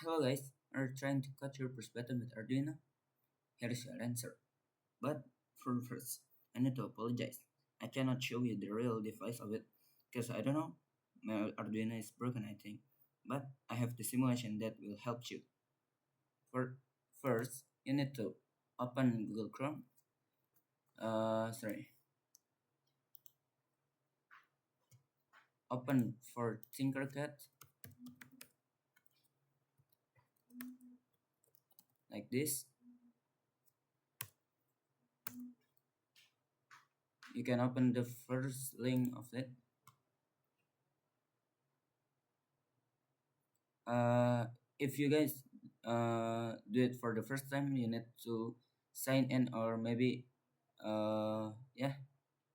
Hello guys, are you trying to cut your push button with Arduino? Here is your answer. But for first, I need to apologize. I cannot show you the real device of it because I don't know. My Arduino is broken, I think. But I have the simulation that will help you. For first, you need to open Google Chrome. Sorry. Open for Tinkercad like this. You can open the first link of it. uh, if you guys do it for the first time, you need to sign in, or maybe yeah,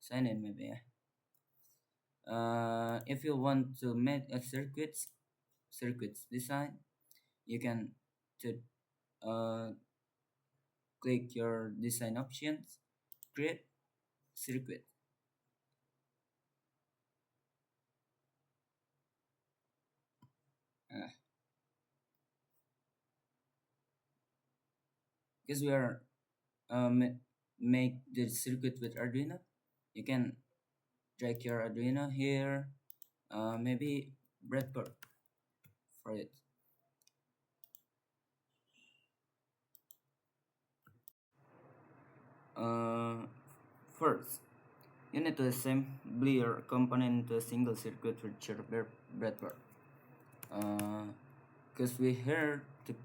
sign in maybe, yeah. If you want to make a circuits design, you can to uh, click your design options, create circuit. uh, because we are make the circuit with Arduino, you can drag your Arduino here, maybe breadboard for it. Uh, First, you need to assemble your component into a single circuit with your breadboard. Because we're here to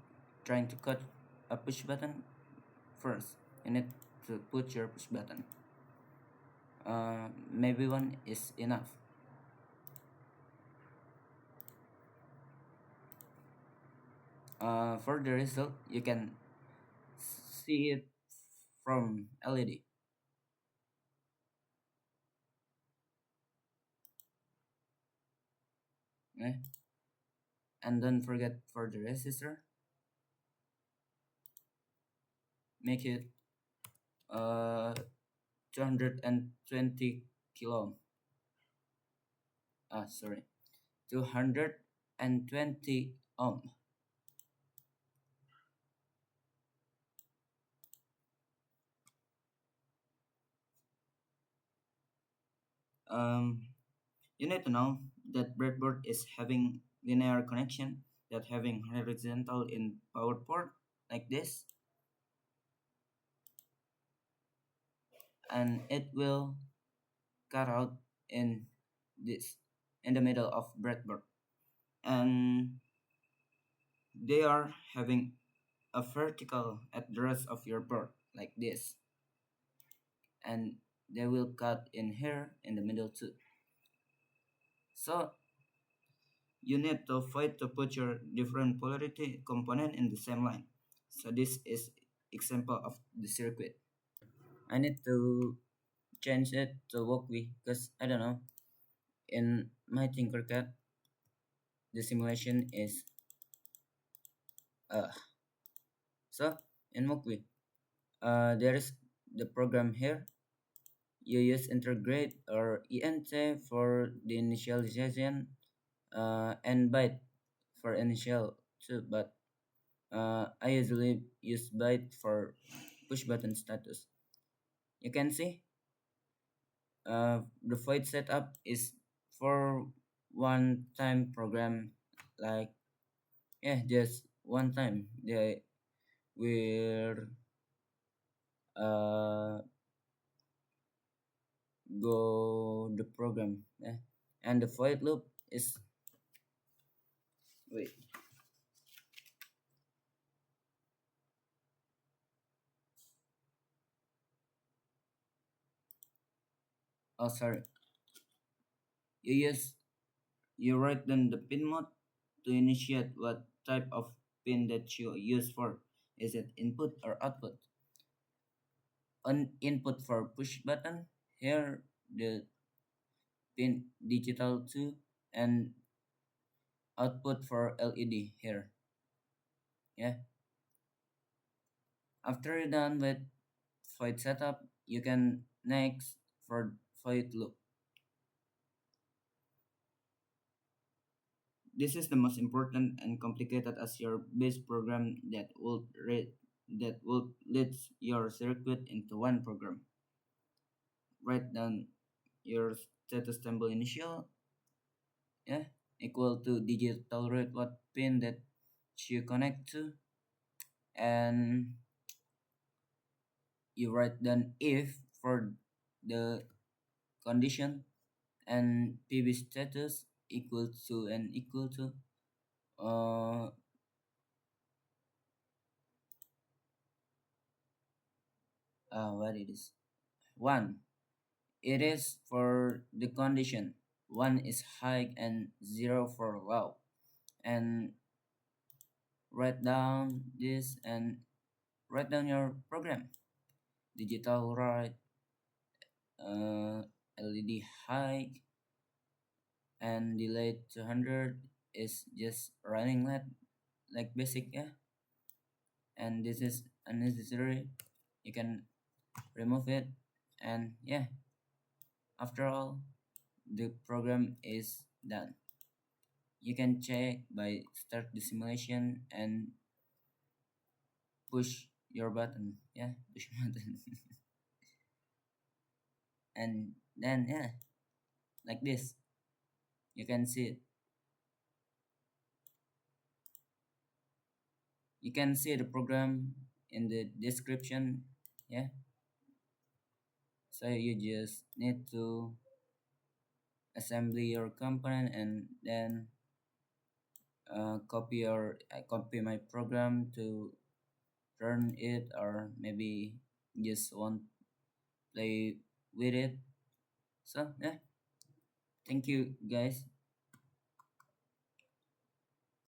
trying to cut a push button. First, you need to put your push button. Maybe one is enough. For the result, you can see it from LED. Okay? And don't forget for the resistor, make it 220 kilo. Sorry, 220 ohm. Um, you need to know that breadboard is having linear connection, that having horizontal in power port like this, and it will cut out in this, in the middle of breadboard, and they are having a vertical address of your board like this, and they will cut in here in the middle too. So you need to avoid to put your different polarity component in the same line. So this is example of the circuit. I need to change it to walkway because I don't know. In my Tinkercad, the simulation is uh so in walkway, there is the program here. You use integrate or ent for the initialization, and byte for initial too, but I usually use byte for push button status. You can see the void setup is for one time program, like, yeah, just one time they will uh, go the program, yeah. And the void loop is, wait, oh sorry, you use you write down the pin mode to initiate what type of pin that you use for. Is it input or output? On input for push button, here the pin digital 2, and output for LED here. Yeah. After you're done with void setup, you can next for void loop. this is the most important and complicated as your base program that will lead your circuit into one program. Write down your status symbol initial, yeah, equal to digital read what pin that you connect to, and you write down if for the condition, and pb status equal to and equal to uh, what it is. One, it is for the condition. One is high and zero for low. And write down this and write down your program. Digital write, LED high and delay 200 is just running like basic, yeah. And this is unnecessary. You can remove it, and yeah, after all, the program is done. You can check by start the simulation and push your button. Yeah, push button. And then yeah, like this. You can see it. You can see the program in the description. Yeah. So you just need to assembly your component and then copy my program to run it, or maybe just want play with it. So yeah, thank you guys.